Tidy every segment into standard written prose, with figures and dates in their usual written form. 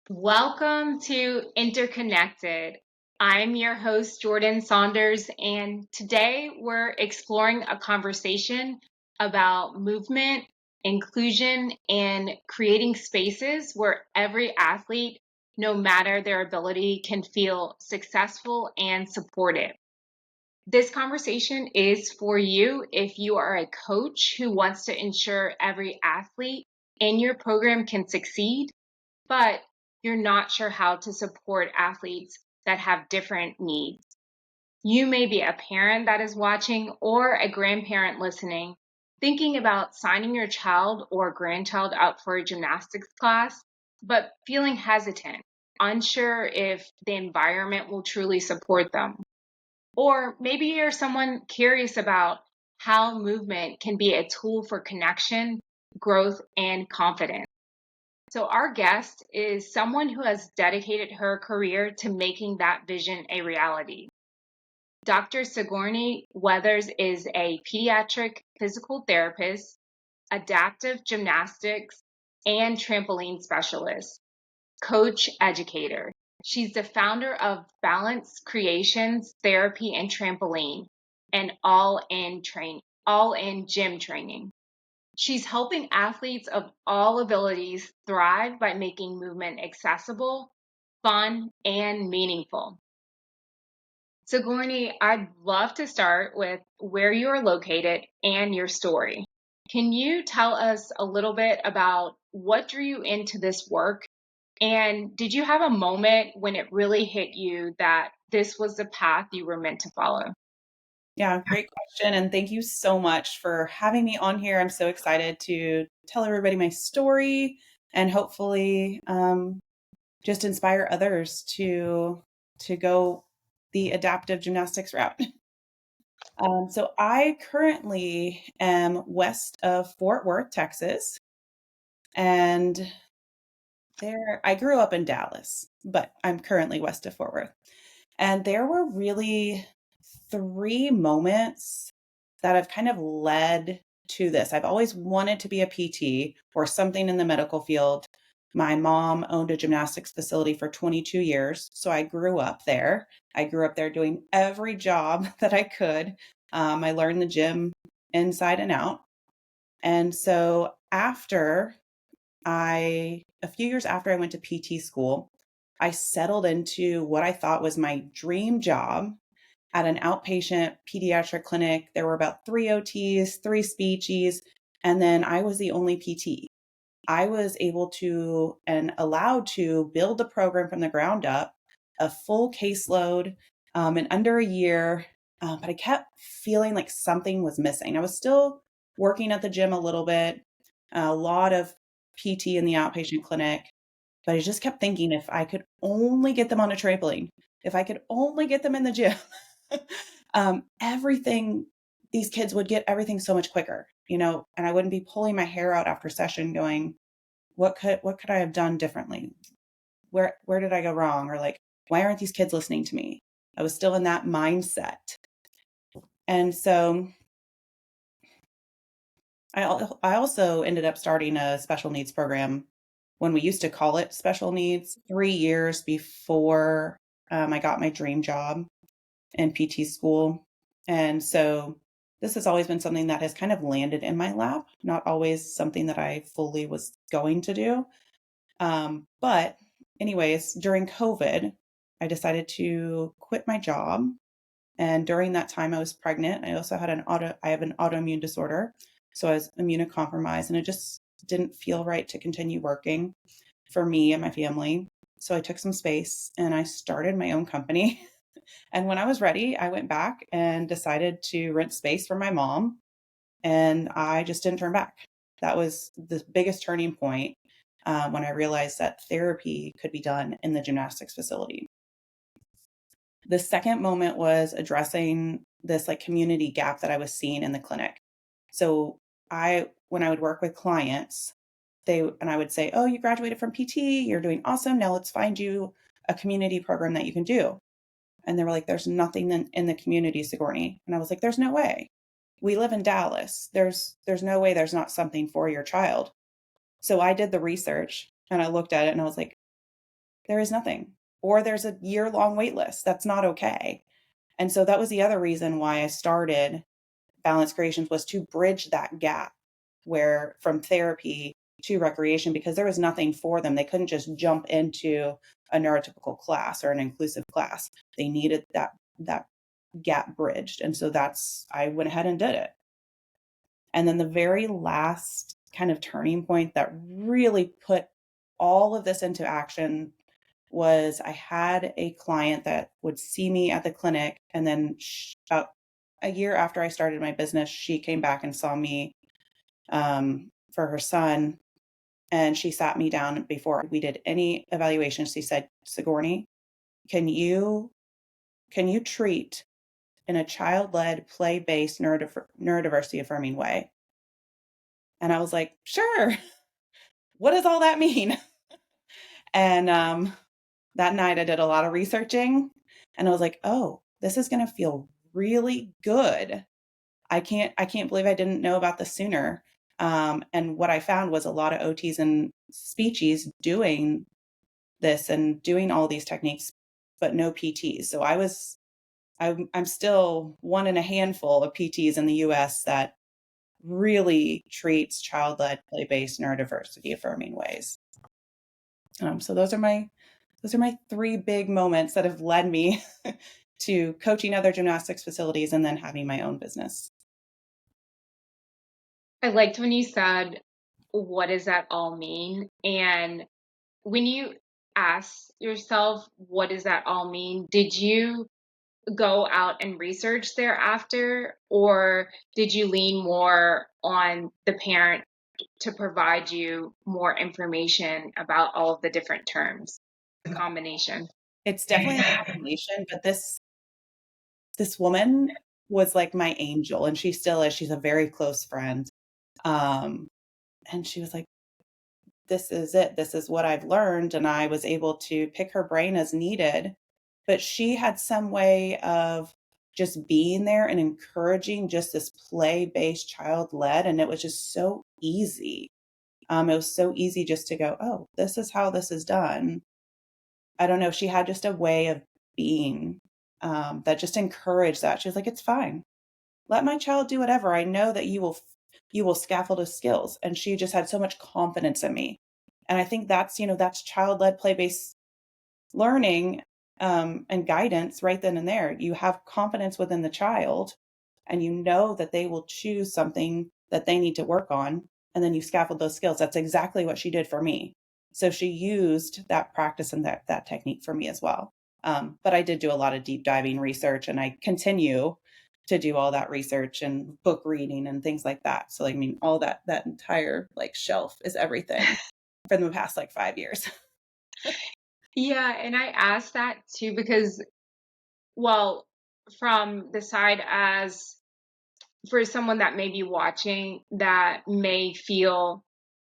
Welcome to Interconnected. I'm your host, Jordan Saunders, and today we're exploring a conversation about movement, inclusion, and creating spaces where every athlete, no matter their ability, can feel successful and supported. This conversation is for you if you are a coach who wants to ensure every athlete in your program can succeed, but you're not sure how to support athletes that have different needs. You may be a parent that is watching or a grandparent listening, thinking about signing your child or grandchild up for a gymnastics class, but feeling hesitant, unsure if the environment will truly support them. Or maybe you're someone curious about how movement can be a tool for connection, growth, and confidence. So, our guest is someone who has dedicated her career to making that vision a reality. Dr. Sigourney Weathers is a pediatric physical therapist, adaptive gymnastics, and trampoline specialist, coach educator. She's the founder of Balance Creations Therapy and Trampoline, and all in gym training. She's helping athletes of all abilities thrive by making movement accessible, fun, and meaningful. Sigourney, I'd love to start with where you are located and your story. Can you tell us a little bit about what drew you into this work? And did you have a moment when it really hit you that this was the path you were meant to follow? Yeah, great question. And thank you so much for having me on here. I'm so excited to tell everybody my story and hopefully just inspire others to go the adaptive gymnastics route. So I currently am west of Fort Worth, Texas, and there I grew up in Dallas, but I'm currently west of Fort Worth. And there were really three moments that have kind of led to this. I've always wanted to be a PT or something in the medical field. My mom owned a gymnastics facility for 22 years, so I grew up there. I grew up there doing every job that I could. I learned the gym inside and out. And so a few years after I went to PT school, I settled into what I thought was my dream job at an outpatient pediatric clinic. There were about three OTs, three speechies, and then I was the only PT. I was able to and allowed to build the program from the ground up, a full caseload in under a year. But I kept feeling like something was missing. I was still working at the gym a little bit, a lot of PT in the outpatient clinic, but I just kept thinking if I could only get them on a trampoline, if I could only get them in the gym, everything, these kids would get everything so much quicker, and I wouldn't be pulling my hair out after session going, what could I have done differently? Where did I go wrong? Or like, why aren't these kids listening to me? I was still in that mindset. And so I also ended up starting a special needs program when we used to call it special needs 3 years before I got my dream job in PT school. And so this has always been something that has kind of landed in my lap, not always something that I fully was going to do. But, anyways, during COVID, I decided to quit my job. And during that time, I was pregnant. I also had I have an autoimmune disorder. So I was immunocompromised, and it just didn't feel right to continue working for me and my family. So I took some space and I started my own company. And when I was ready, I went back and decided to rent space for my mom. And I just didn't turn back. That was the biggest turning point when I realized that therapy could be done in the gymnastics facility. The second moment was addressing this like community gap that I was seeing in the clinic. So when I would work with clients, I would say, "Oh, you graduated from PT, you're doing awesome. Now let's find you a community program that you can do." And they were like, "There's nothing in the community, Sigourney." And I was like, "There's no way. We live in Dallas. There's no way there's not something for your child." So I did the research and I looked at it and I was like, There is nothing. Or there's a year-long wait list. That's not okay. And so that was the other reason why I started Balance Creations, was to bridge that gap where from therapy to recreation, because there was nothing for them. They couldn't just jump into a neurotypical class or an inclusive class. They needed that gap bridged. And so I went ahead and did it. And then the very last kind of turning point that really put all of this into action was I had a client that would see me at the clinic, and then about a year after I started my business, she came back and saw me for her son, and she sat me down before we did any evaluation. She said, "Sigourney, can you treat in a child-led, play-based, neurodiversity affirming way?" And I was like, "Sure." What does all that mean? And that night I did a lot of researching, and I was like, "Oh, this is going to feel really good. I can't believe I didn't know about this sooner." And what I found was a lot of OTs and speechies doing this and doing all these techniques, but no PTs. So I'm still one in a handful of PTs in the US that really treats child-led, play-based, neurodiversity affirming ways. So those are my three big moments that have led me to coaching other gymnastics facilities and then having my own business. I liked when you said, what does that all mean? And when you ask yourself, what does that all mean? Did you go out and research thereafter, or did you lean more on the parent to provide you more information about all of the different terms? The combination. It's definitely a combination, but this woman was like my angel, and she still is. She's a very close friend. And she was like, "This is it. This is what I've learned." And I was able to pick her brain as needed. But she had some way of just being there and encouraging just this play-based child-led. And it was just so easy. It was so easy just to go, "Oh, this is how this is done." I don't know. She had just a way of being that just encouraged that. She was like, "It's fine. Let my child do whatever. I know that you will scaffold his skills." And she just had so much confidence in me. And I think that's child-led, play-based learning and guidance right then and there. You have confidence within the child, and you know that they will choose something that they need to work on, and then you scaffold those skills. That's exactly what she did for me. So she used that practice and that technique for me as well. But I did do a lot of deep diving research, and I continue to do all that research and book reading and things like that. So I mean, all that entire like shelf is everything for the past like 5 years. Yeah, and I asked that too because, well, from the side as for someone that may be watching that may feel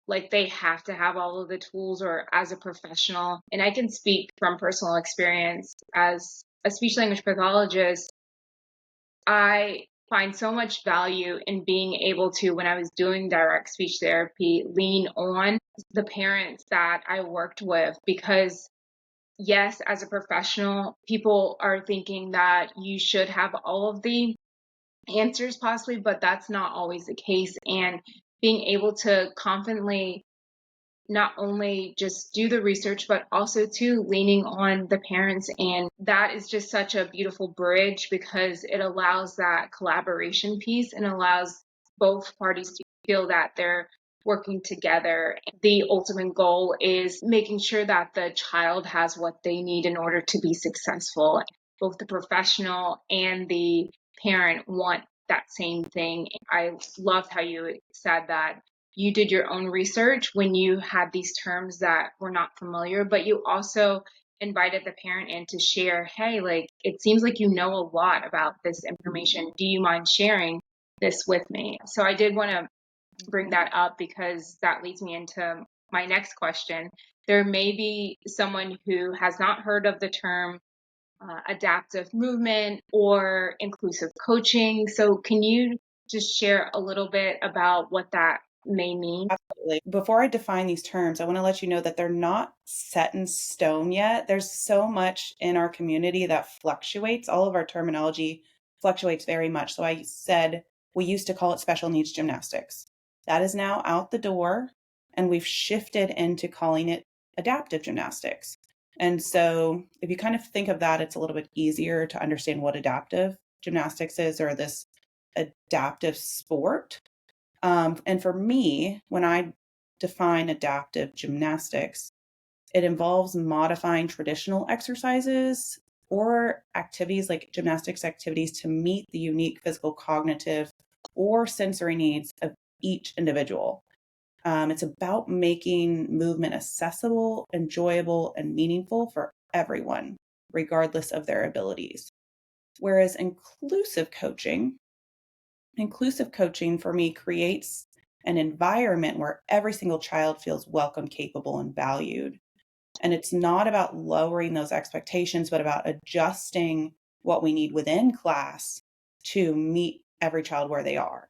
like they have to have all of the tools, or as a professional, and I can speak from personal experience as a speech language pathologist, I find so much value in being able to, when I was doing direct speech therapy, lean on the parents that I worked with, because yes, as a professional, people are thinking that you should have all of the answers possibly, but that's not always the case. And being able to confidently not only just do the research, but also to leaning on the parents. And that is just such a beautiful bridge because it allows that collaboration piece and allows both parties to feel that they're working together. The ultimate goal is making sure that the child has what they need in order to be successful. Both the professional and the parent want that same thing. I loved how you said that you did your own research when you had these terms that were not familiar, but you also invited the parent in to share, hey, like, it seems like you know a lot about this information. Do you mind sharing this with me? So I did want to bring that up because that leads me into my next question. There may be someone who has not heard of the term adaptive movement or inclusive coaching. So can you just share a little bit about what that may mean. Absolutely. Before I define these terms, I want to let you know that they're not set in stone yet. There's so much in our community that fluctuates. All of our terminology fluctuates very much. So I said we used to call it special needs gymnastics. That is now out the door, and we've shifted into calling it adaptive gymnastics. And so if you kind of think of that, it's a little bit easier to understand what adaptive gymnastics is, or this adaptive sport. And for me, when I define adaptive gymnastics, it involves modifying traditional exercises or activities like gymnastics activities to meet the unique physical, cognitive, or sensory needs of each individual. It's about making movement accessible, enjoyable, and meaningful for everyone, regardless of their abilities. Whereas inclusive coaching for me creates an environment where every single child feels welcome, capable, and valued. And it's not about lowering those expectations, but about adjusting what we need within class to meet every child where they are.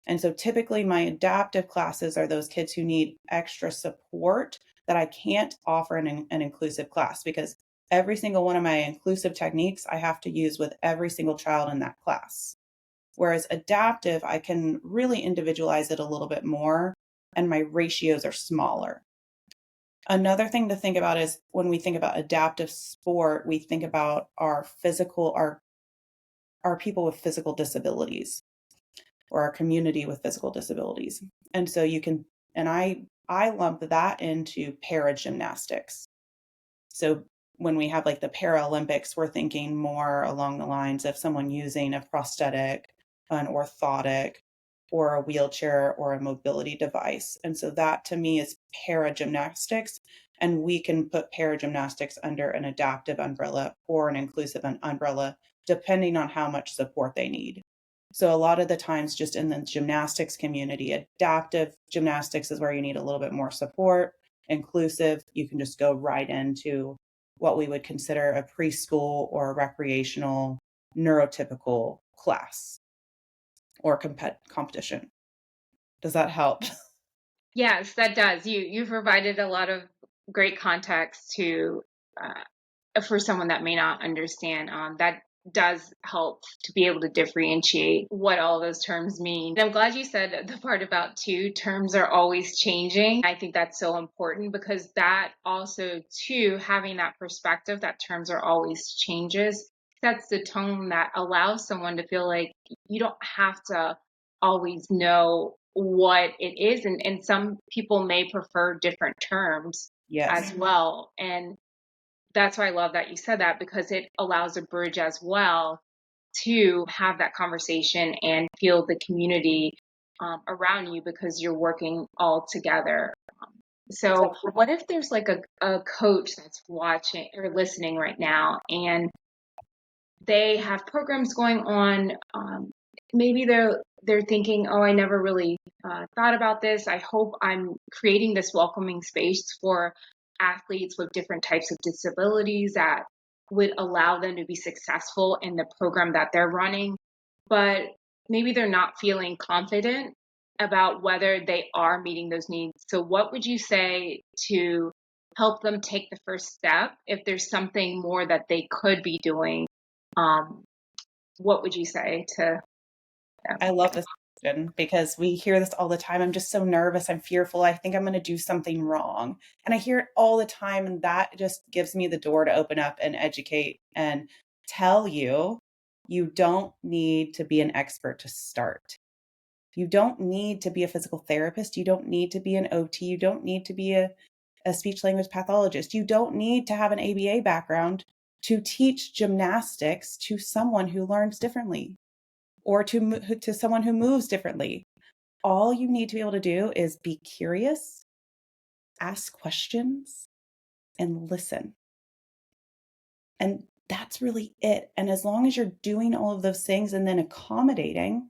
And so typically my adaptive classes are those kids who need extra support that I can't offer in an inclusive class, because every single one of my inclusive techniques I have to use with every single child in that class. Whereas adaptive, I can really individualize it a little bit more, and my ratios are smaller. Another thing to think about is when we think about adaptive sport, we think about our people with physical disabilities, or our community with physical disabilities. And so I lump that into paragymnastics. So when we have like the Paralympics, we're thinking more along the lines of someone using a prosthetic, an orthotic, or a wheelchair or a mobility device. And so that to me is paragymnastics. And we can put paragymnastics under an adaptive umbrella or an inclusive umbrella, depending on how much support they need. So a lot of the times, just in the gymnastics community, adaptive gymnastics is where you need a little bit more support. Inclusive, you can just go right into what we would consider a preschool or a recreational neurotypical class or competition. Does that help? Yes, that does. You provided a lot of great context to for someone that may not understand. That does help to be able to differentiate what all those terms mean. And I'm glad you said the part about two terms are always changing. I think that's so important, because that also, too, having that perspective that terms are always changes, sets the tone that allows someone to feel like you don't have to always know what it is. And some people may prefer different terms as Yes. well. And that's why I love that you said that, because it allows a bridge as well to have that conversation and feel the community around you, because you're working all together. So what if there's like a coach that's watching or listening right now, and they have programs going on? Maybe they're thinking, oh, I never really thought about this. I hope I'm creating this welcoming space for athletes with different types of disabilities that would allow them to be successful in the program that they're running. But maybe they're not feeling confident about whether they are meeting those needs. So what would you say to help them take the first step if there's something more that they could be doing? Um, what would you say to them? I love this question because we hear this all the time. I'm just so nervous. I'm fearful. I think I'm going to do something wrong. And I hear it all the time. And that just gives me the door to open up and educate and tell you, you don't need to be an expert to start. You don't need to be a physical therapist. You don't need to be an OT. You don't need to be a speech language pathologist. You don't need to have an ABA background to teach gymnastics to someone who learns differently, or to someone who moves differently. All you need to be able to do is be curious, ask questions, and listen. And that's really it. And as long as you're doing all of those things and then accommodating,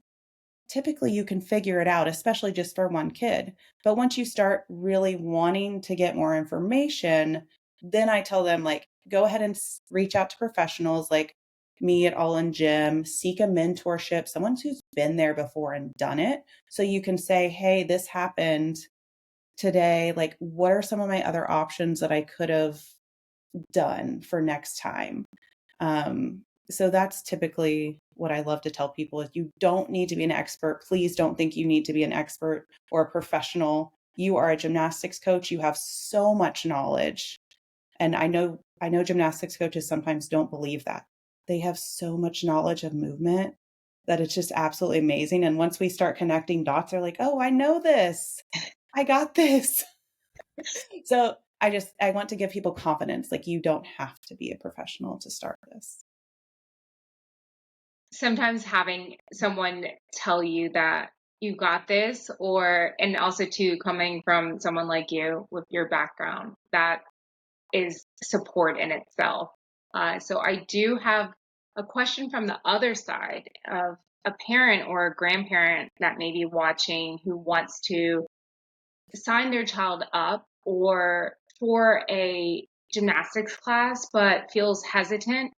typically you can figure it out, especially just for one kid. But once you start really wanting to get more information, then I tell them, like, go ahead and reach out to professionals. Like, me at All in Gym, seek a mentorship, someone who's been there before and done it. So you can say, hey, this happened today. Like, what are some of my other options that I could have done for next time? So that's typically what I love to tell people is you don't need to be an expert. Please don't think you need to be an expert or a professional. You are a gymnastics coach. You have so much knowledge. And I know gymnastics coaches sometimes don't believe that. They have so much knowledge of movement that it's just absolutely amazing. And once we start connecting dots, they're like, oh, I know this. I got this. So I want to give people confidence. Like, you don't have to be a professional to start this. Sometimes having someone tell you that you got this, and also too, coming from someone like you with your background, that is support in itself. So I do have a question from the other side of a parent or a grandparent that may be watching who wants to sign their child up or for a gymnastics class but feels hesitant.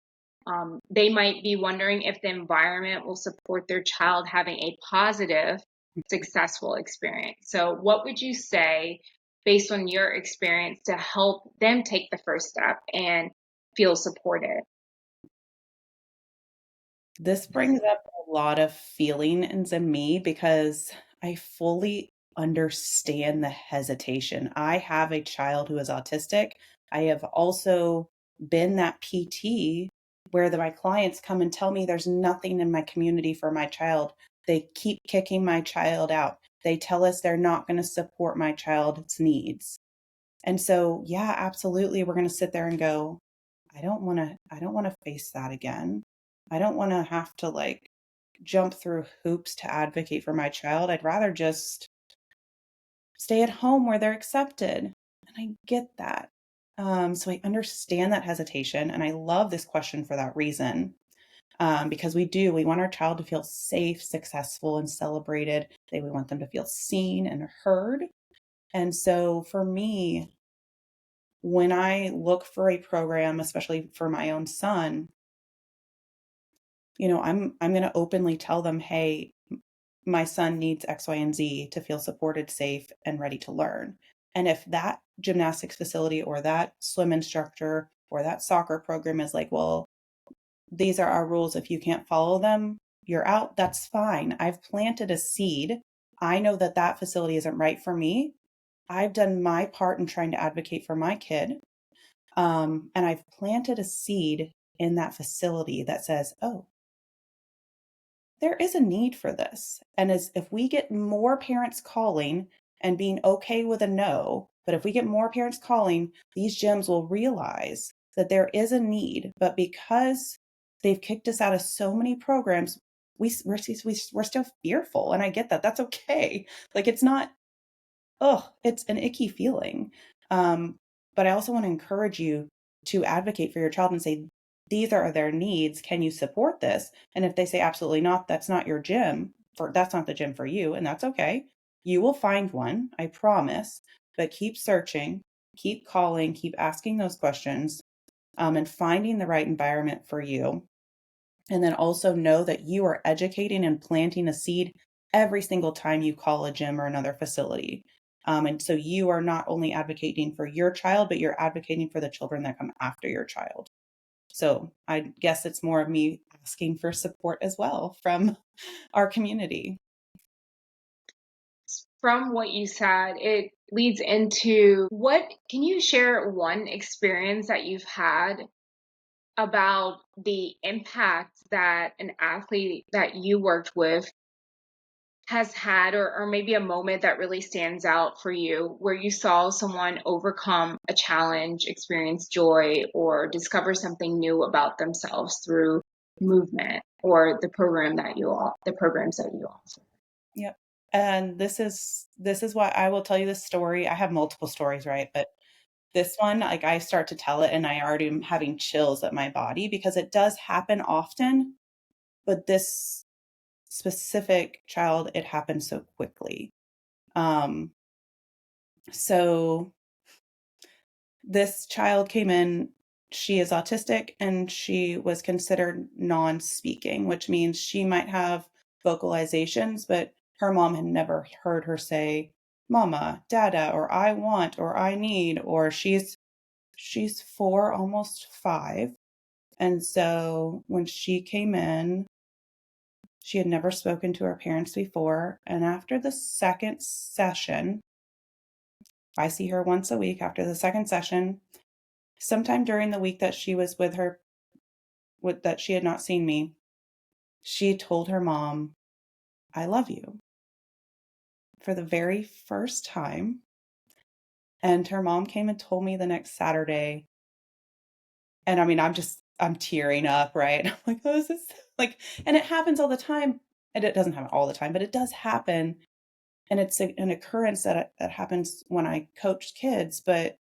They might be wondering if the environment will support their child having a positive, successful experience. So, what would you say, based on your experience, to help them take the first step and feel supported? This brings up a lot of feelings in me because I fully understand the hesitation. I have a child who is autistic. I have also been that PT where my clients come and tell me there's nothing in my community for my child. They keep kicking my child out. They tell us they're not going to support my child's needs. And so, yeah, absolutely, we're going to sit there and go, I don't want to face that again. I don't want to have to like jump through hoops to advocate for my child. I'd rather just stay at home where they're accepted. And I get that. So I understand that hesitation. And I love this question for that reason. Because we want our child to feel safe, successful, and celebrated. We want them to feel seen and heard. And so for me, when I look for a program, especially for my own son, I'm going to openly tell them, hey, my son needs X, Y, and Z to feel supported, safe, and ready to learn. And if that gymnastics facility or that swim instructor or that soccer program is like, well, these are our rules. If you can't follow them, you're out. That's fine. I've planted a seed. I know that that facility isn't right for me. I've done my part in trying to advocate for my kid. And I've planted a seed in that facility that says, oh, there is a need for this. And as if we get more parents calling and being okay with a no, but if we get more parents calling, these gyms will realize that there is a need. But because they've kicked us out of so many programs, we're still fearful. And I get that. That's okay. Like, it's not, oh, it's an icky feeling. But I also want to encourage you to advocate for your child and say, these are their needs. Can you support this? And if they say absolutely not, that's not your gym, that's not the gym for you, and that's okay. You will find one, I promise. But keep searching, keep calling, keep asking those questions, and finding the right environment for you. And then also know that you are educating and planting a seed every single time you call a gym or another facility. And so you are not only advocating for your child, but you're advocating for the children that come after your child. So I guess it's more of me asking for support as well from our community. From what you said, it leads into what can you share one experience that you've had about the impact that an athlete that you worked with has had, or maybe a moment that really stands out for you where you saw someone overcome a challenge, experience joy, or discover something new about themselves through movement or the programs that you offer. Yep. And this is why I will tell you this story. I have multiple stories, right? But this one, like, I start to tell it and I already am having chills at my body because it does happen often. But this specific child, it happened so quickly. Um, so this child came in she is autistic and she was considered non-speaking, which means she might have vocalizations, but her mom had never heard her say mama, dada, or I want, or I need, or she's 4, almost 5. And so when she came in, she had never spoken to her parents before. And after the second session, I see her once a week. After the second session, sometime during the week that she was with her, that she had not seen me, she told her mom, I love you, for the very first time. And her mom came and told me the next Saturday. And I mean, I'm tearing up, right? I'm like, oh, this is like, and it happens all the time. And it doesn't happen all the time, but it does happen. And it's an occurrence that happens when I coach kids. But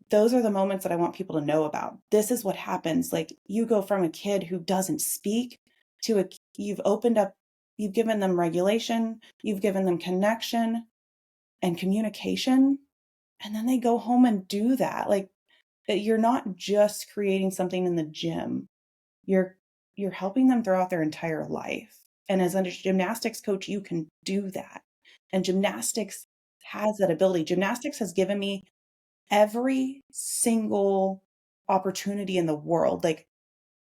those are the moments that I want people to know about. This is what happens. Like, you go from a kid who doesn't speak to you've opened up, you've given them regulation, you've given them connection and communication, and then they go home and do that. Like, you're not just creating something in the gym. You're helping them throughout their entire life. And as a gymnastics coach, you can do that. And gymnastics has that ability. Gymnastics has given me every single opportunity in the world. Like,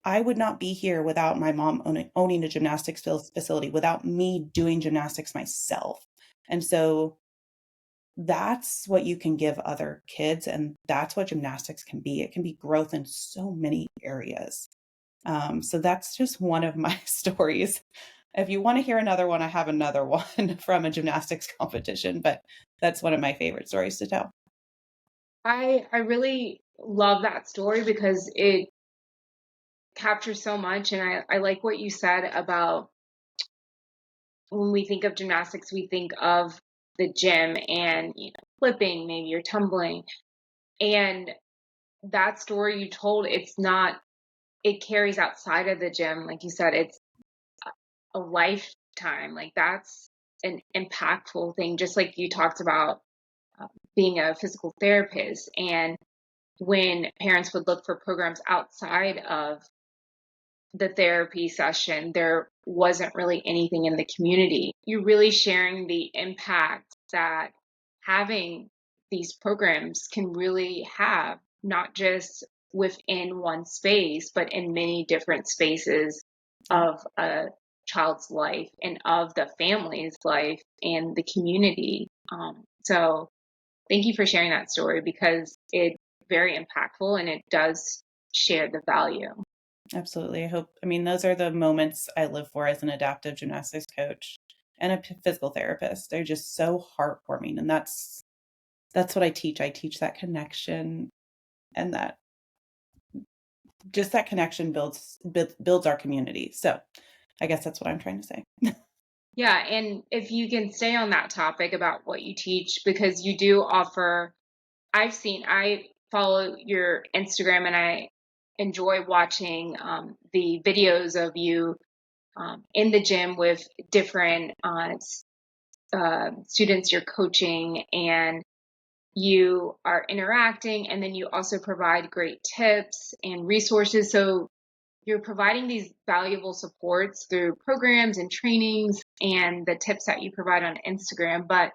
I would not be here without my mom owning a gymnastics facility, without me doing gymnastics myself. And so that's what you can give other kids. And that's what gymnastics can be. It can be growth in so many areas. So that's just one of my stories. If you want to hear another one, I have another one from a gymnastics competition, but that's one of my favorite stories to tell. I really love that story because it captures so much. And I like what you said about when we think of gymnastics, we think of the gym and, flipping, maybe you're tumbling. And that story you told, it carries outside of the gym. Like you said, it's a lifetime. Like, that's an impactful thing, just like you talked about being a physical therapist. And when parents would look for programs outside of the therapy session, there wasn't really anything in the community. You're really sharing the impact that having these programs can really have, not just within one space, but in many different spaces of a child's life and of the family's life and the community. So thank you for sharing that story because it's very impactful and it does share the value. Absolutely. I mean, those are the moments I live for as an adaptive gymnastics coach and a physical therapist. They're just so heartwarming. And that's what I teach. I teach that connection, and that connection builds our community. So I guess that's what I'm trying to say. Yeah, and if you can stay on that topic about what you teach, because you do offer, I follow your Instagram and I enjoy watching the videos of you in the gym with different students you're coaching, and you are interacting, and then you also provide great tips and resources. So you're providing these valuable supports through programs and trainings and the tips that you provide on Instagram. But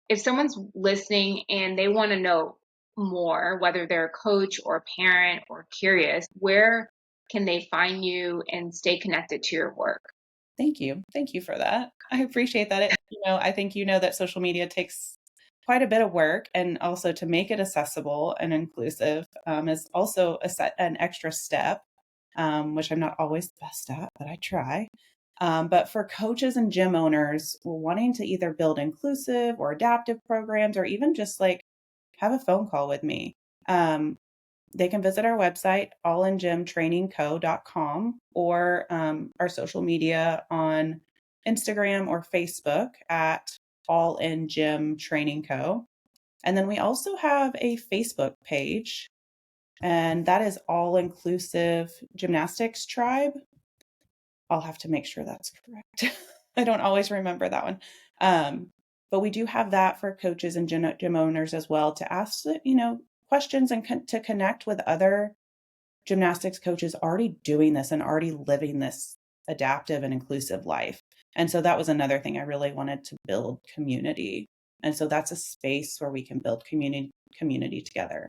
if someone's listening and they want to know more, whether they're a coach or a parent or curious, where can they find you and stay connected to your work? Thank you. Thank you for that. I appreciate that. I think that social media takes quite a bit of work, and also to make it accessible and inclusive is also an extra step, which I'm not always the best at, but I try. But for coaches and gym owners wanting to either build inclusive or adaptive programs, or even just like have a phone call with me, they can visit our website, allinGymTrainingCo.com, or our social media on Instagram or Facebook at All in Gym Training Co. And then we also have a Facebook page, and that is All Inclusive Gymnastics Tribe. I'll have to make sure that's correct. I don't always remember that one. But we do have that for coaches and gym owners as well, to ask, questions and to connect with other gymnastics coaches already doing this and already living this adaptive and inclusive life. And so that was another thing I really wanted to build community. And so that's a space where we can build community together.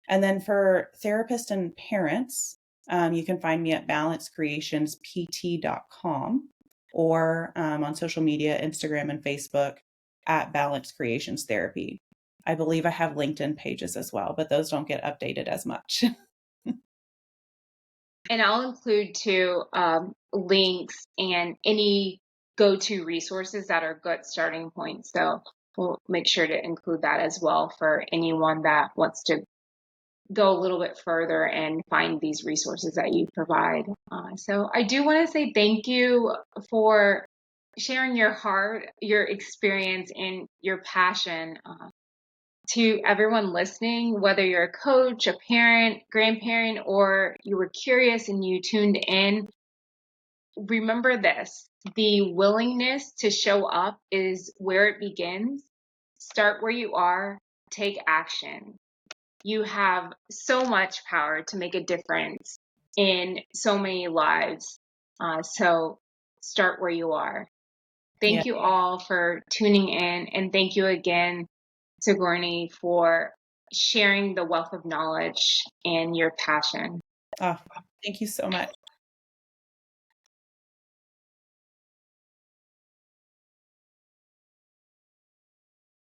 And then for therapists and parents, you can find me at balancecreationspt.com or on social media, Instagram and Facebook at Balance Creations Therapy. I believe I have LinkedIn pages as well, but those don't get updated as much. And I'll include too links and any go-to resources that are good starting points. So we'll make sure to include that as well for anyone that wants to go a little bit further and find these resources that you provide. So I do want to say thank you for sharing your heart, your experience, and your passion. To everyone listening, whether you're a coach, a parent, grandparent, or you were curious and you tuned in, remember this: the willingness to show up is where it begins. Start where you are, take action. You have so much power to make a difference in so many lives. So start where you are. Thank you all for tuning in, and thank you again, Sigourney, for sharing the wealth of knowledge and your passion. Oh, thank you so much.